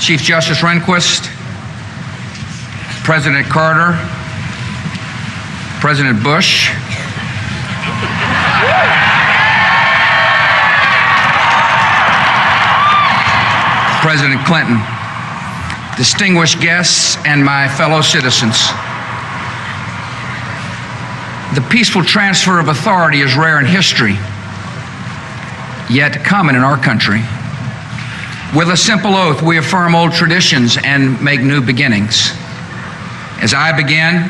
Chief Justice Rehnquist, President Carter, President Bush, President Clinton, distinguished guests, and my fellow citizens. The peaceful transfer of authority is rare in history, yet common in our country. With a simple oath, we affirm old traditions and make new beginnings. As I begin,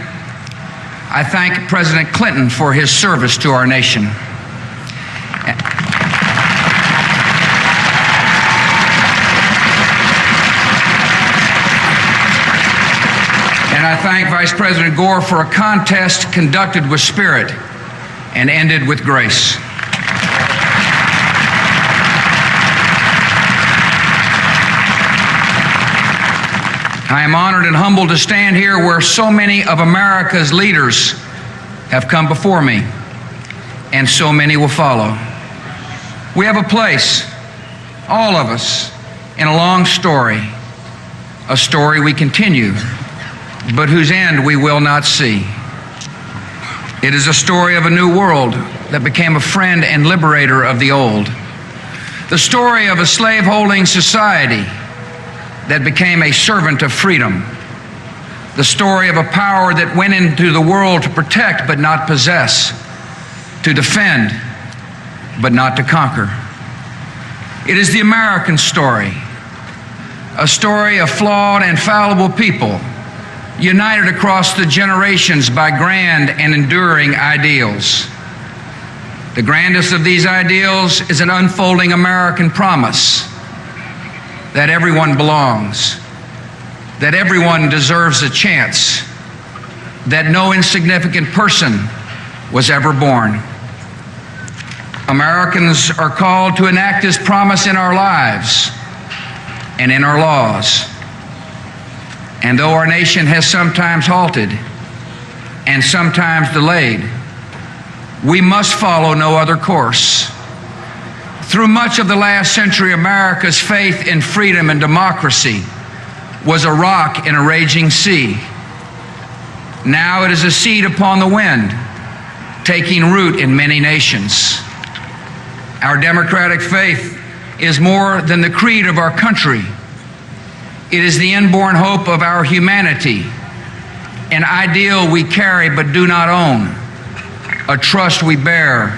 I thank President Clinton for his service to our nation. And I thank Vice President Gore for a contest conducted with spirit and ended with grace. I am honored and humbled to stand here where so many of America's leaders have come before me, and so many will follow. We have a place, all of us, in a long story, a story we continue, but whose end we will not see. It is a story of a new world that became a friend and liberator of the old. The story of a slave-holding society that became a servant of freedom. The story of a power that went into the world to protect but not possess, to defend but not to conquer. It is the American story, a story of flawed and fallible people united across the generations by grand and enduring ideals. The grandest of these ideals is an unfolding American promise that everyone belongs, that everyone deserves a chance, that no insignificant person was ever born. Americans are called to enact this promise in our lives and in our laws. And though our nation has sometimes halted and sometimes delayed, we must follow no other course. Through much of the last century, America's faith in freedom and democracy was a rock in a raging sea. Now it is a seed upon the wind, taking root in many nations. Our democratic faith is more than the creed of our country. It is the inborn hope of our humanity, an ideal we carry but do not own, a trust we bear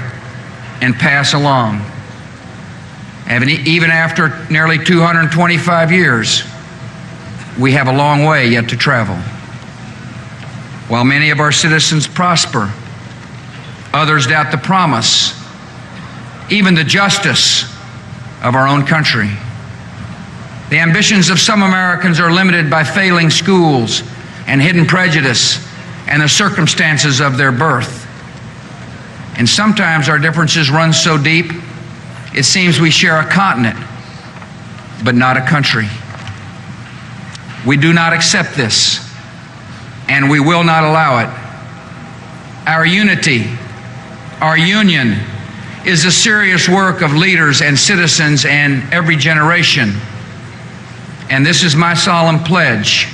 and pass along. Even after nearly 225 years, we have a long way yet to travel. While many of our citizens prosper, others doubt the promise, even the justice of our own country. The ambitions of some Americans are limited by failing schools and hidden prejudice and the circumstances of their birth. And sometimes our differences run so deep, it seems we share a continent, but not a country. We do not accept this, and we will not allow it. Our unity, our union, is the serious work of leaders and citizens in every generation. And this is my solemn pledge.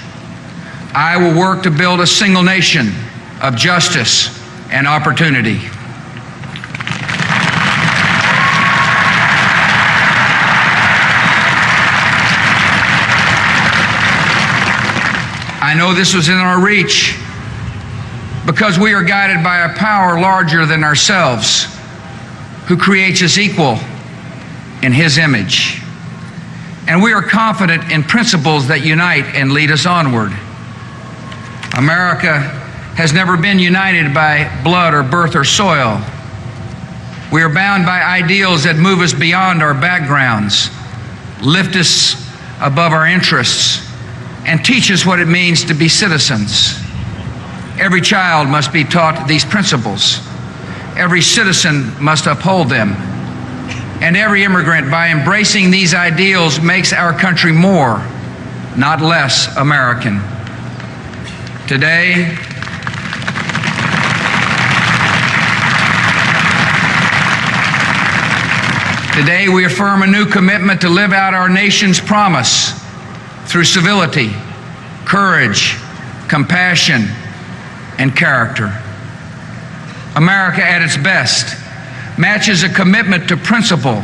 I will work to build a single nation of justice and opportunity. I know this was in our reach because we are guided by a power larger than ourselves, who creates us equal in His image. And we are confident in principles that unite and lead us onward. America has never been united by blood or birth or soil. We are bound by ideals that move us beyond our backgrounds, lift us above our interests, and teach us what it means to be citizens. Every child must be taught these principles. Every citizen must uphold them. And every immigrant, by embracing these ideals, makes our country more, not less, American. Today, we affirm a new commitment to live out our nation's promise through civility, courage, compassion, and character. America at its best matches a commitment to principle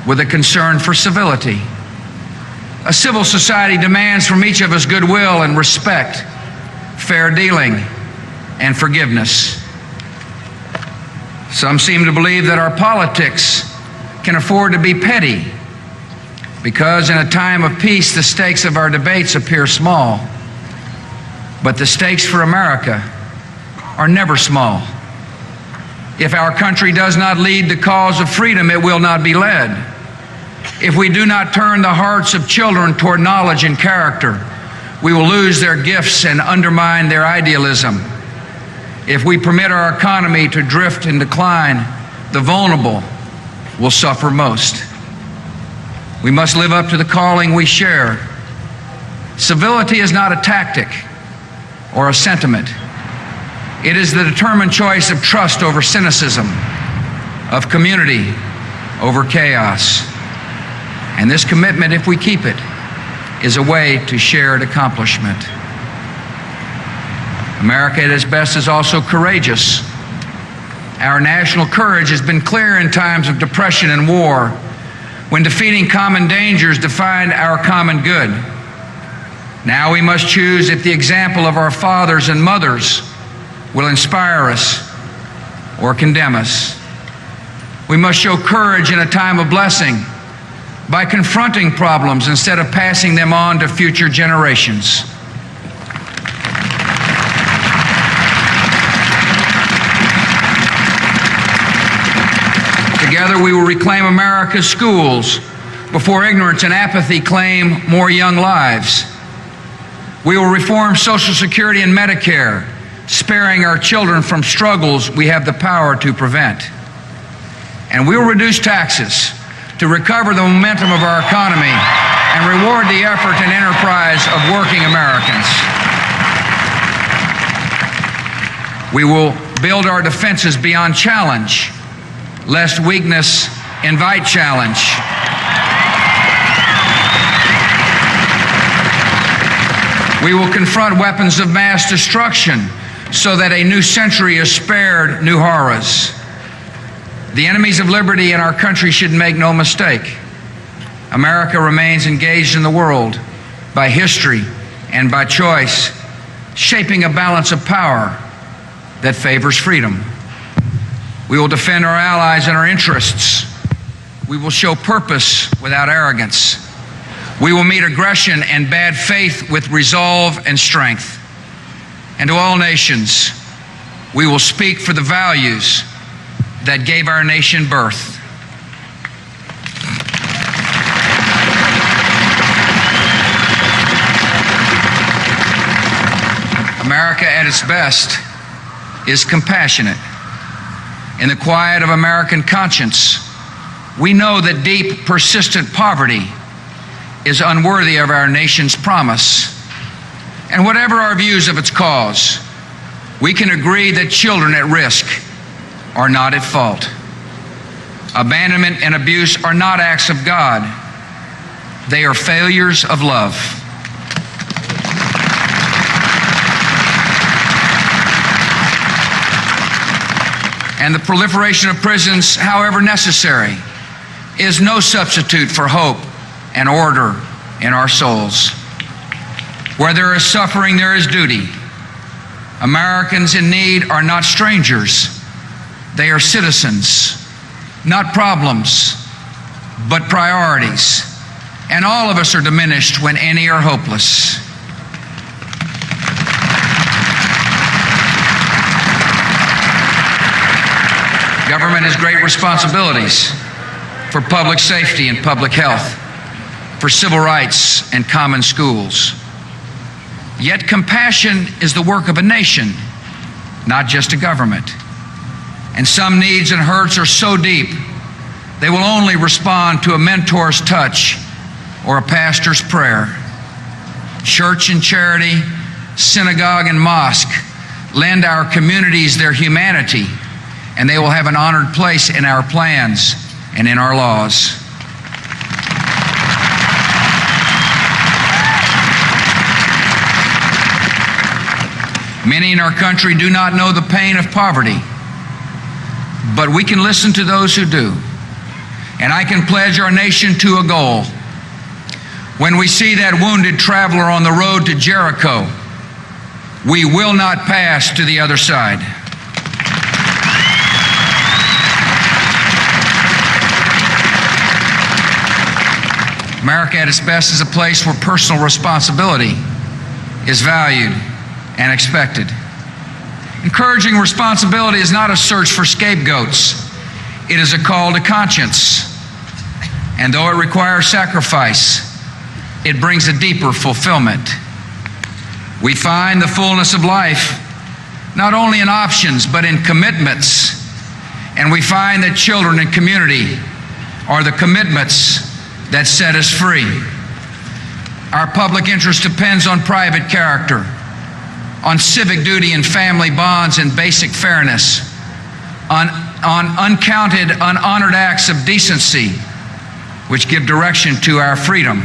with a concern for civility. A civil society demands from each of us goodwill and respect, fair dealing, and forgiveness. Some seem to believe that our politics can afford to be petty because in a time of peace the stakes of our debates appear small. But the stakes for America are never small. If our country does not lead the cause of freedom, it will not be led. If we do not turn the hearts of children toward knowledge and character, we will lose their gifts and undermine their idealism. If we permit our economy to drift and decline, the vulnerable will suffer most. We must live up to the calling we share. Civility is not a tactic or a sentiment. It is the determined choice of trust over cynicism, of community over chaos. And this commitment, if we keep it, is a way to shared accomplishment. America at its best is also courageous. Our national courage has been clear in times of depression and war, when defeating common dangers defined our common good. Now we must choose if the example of our fathers and mothers will inspire us or condemn us. We must show courage in a time of blessing by confronting problems instead of passing them on to future generations. Together we will reclaim America's schools before ignorance and apathy claim more young lives. We will reform Social Security and Medicare, sparing our children from struggles we have the power to prevent. And we will reduce taxes to recover the momentum of our economy and reward the effort and enterprise of working Americans. We will build our defenses beyond challenge, lest weakness invite challenge. We will confront weapons of mass destruction so that a new century is spared new horrors. The enemies of liberty in our country should make no mistake. America remains engaged in the world by history and by choice, shaping a balance of power that favors freedom. We will defend our allies and our interests. We will show purpose without arrogance. We will meet aggression and bad faith with resolve and strength. And to all nations, we will speak for the values that gave our nation birth. America at its best is compassionate. In the quiet of American conscience, we know that deep, persistent poverty is unworthy of our nation's promise. And whatever our views of its cause, we can agree that children at risk are not at fault. Abandonment and abuse are not acts of God. They are failures of love. And the proliferation of prisons, however necessary, is no substitute for hope and order in our souls. Where there is suffering, there is duty. Americans in need are not strangers. They are citizens, not problems, but priorities. And all of us are diminished when any are hopeless. Government has great responsibilities for public safety and public health, for civil rights and common schools. Yet compassion is the work of a nation, not just a government. And some needs and hurts are so deep, they will only respond to a mentor's touch or a pastor's prayer. Church and charity, synagogue and mosque lend our communities their humanity, and they will have an honored place in our plans and in our laws. Many in our country do not know the pain of poverty, but we can listen to those who do. And I can pledge our nation to a goal. When we see that wounded traveler on the road to Jericho, we will not pass to the other side. America at its best is a place where personal responsibility is valued and expected. Encouraging responsibility is not a search for scapegoats. It is a call to conscience. And though it requires sacrifice, it brings a deeper fulfillment. We find the fullness of life not only in options, but in commitments. And we find that children and community are the commitments that set us free. Our public interest depends on private character, on civic duty and family bonds and basic fairness, on uncounted, unhonored acts of decency, which give direction to our freedom.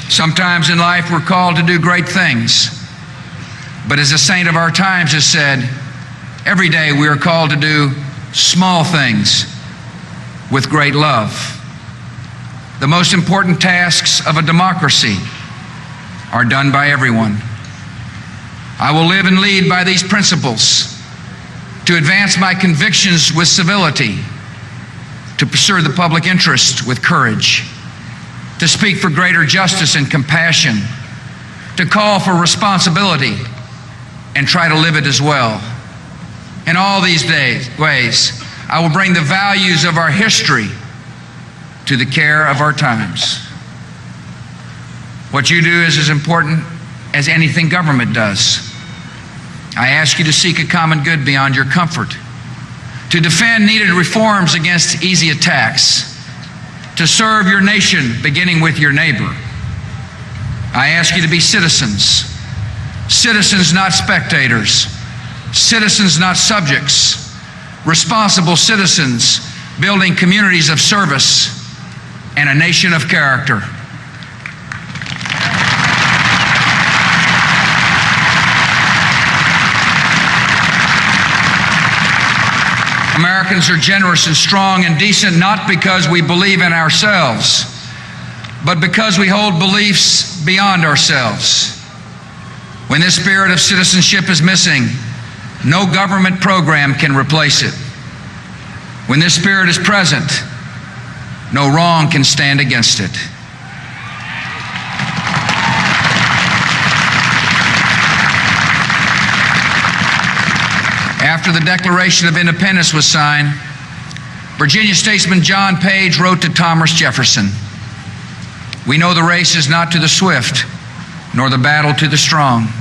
Sometimes in life we're called to do great things, but as a saint of our times has said, every day we are called to do small things with great love. The most important tasks of a democracy are done by everyone. I will live and lead by these principles, to advance my convictions with civility, to pursue the public interest with courage, to speak for greater justice and compassion, to call for responsibility and try to live it as well. In all these ways, I will bring the values of our history to the care of our times. What you do is as important as anything government does. I ask you to seek a common good beyond your comfort, to defend needed reforms against easy attacks, to serve your nation beginning with your neighbor. I ask you to be citizens, citizens not spectators, citizens not subjects, responsible citizens building communities of service and a nation of character. Americans are generous and strong and decent not because we believe in ourselves, but because we hold beliefs beyond ourselves. When this spirit of citizenship is missing, no government program can replace it. When this spirit is present, no wrong can stand against it. After the Declaration of Independence was signed, Virginia statesman John Page wrote to Thomas Jefferson, "We know the race is not to the swift, nor the battle to the strong.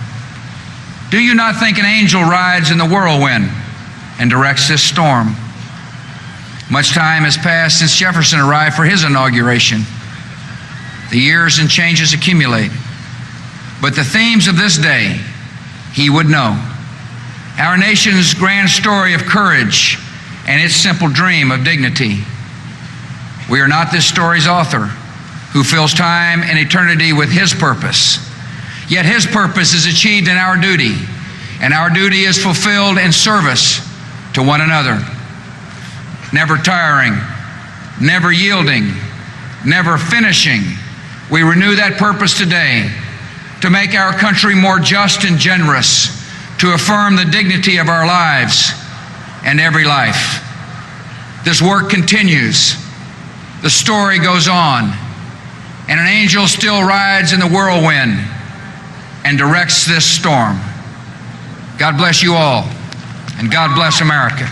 Do you not think an angel rides in the whirlwind and directs this storm?" Much time has passed since Jefferson arrived for his inauguration. The years and changes accumulate, but the themes of this day he would know. Our nation's grand story of courage and its simple dream of dignity. We are not this story's author, who fills time and eternity with his purpose. Yet his purpose is achieved in our duty, and our duty is fulfilled in service to one another. Never tiring, never yielding, never finishing, we renew that purpose today to make our country more just and generous, to affirm the dignity of our lives and every life. This work continues. The story goes on, and an angel still rides in the whirlwind and directs this storm. God bless you all, and God bless America.